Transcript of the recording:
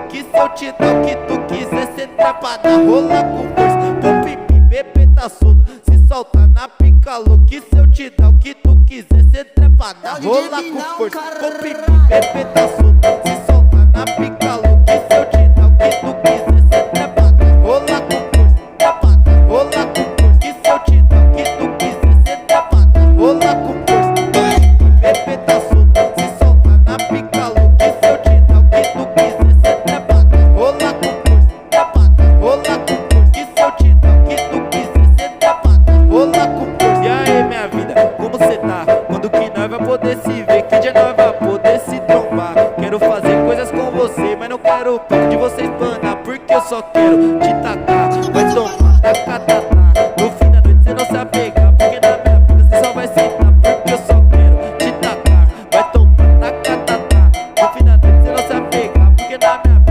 que se eu te dar o que tu quiser, cê trepada, rola com força. Pro pipi, bebê tá solto, se solta na pica louca. Que se eu te dar o que tu quiser, cê trepada, rola com força. Pro pipi, bebê tá solto, se solta na pica louca. Que se eu te dar o que tu quiser, cê trepada, rola com força. Trepada, rola com força. Que se eu te dar o que tu quiser, cê trepada, rola com força. Bebê tá solto, se solta na pica louca. Que se eu te dar o que tu quiser, cê trepada, rola com força. Trepada, rola com força. Que se eu te dar o que tu quiser, cê trepada, rola com força. E aí, minha vida, como cê tá? Quando que nós vai poder se ver? Que dia nós vai poder se trombar? Quero fazer coisas com você, mas não quero perto de você espanar, porque eu só quero te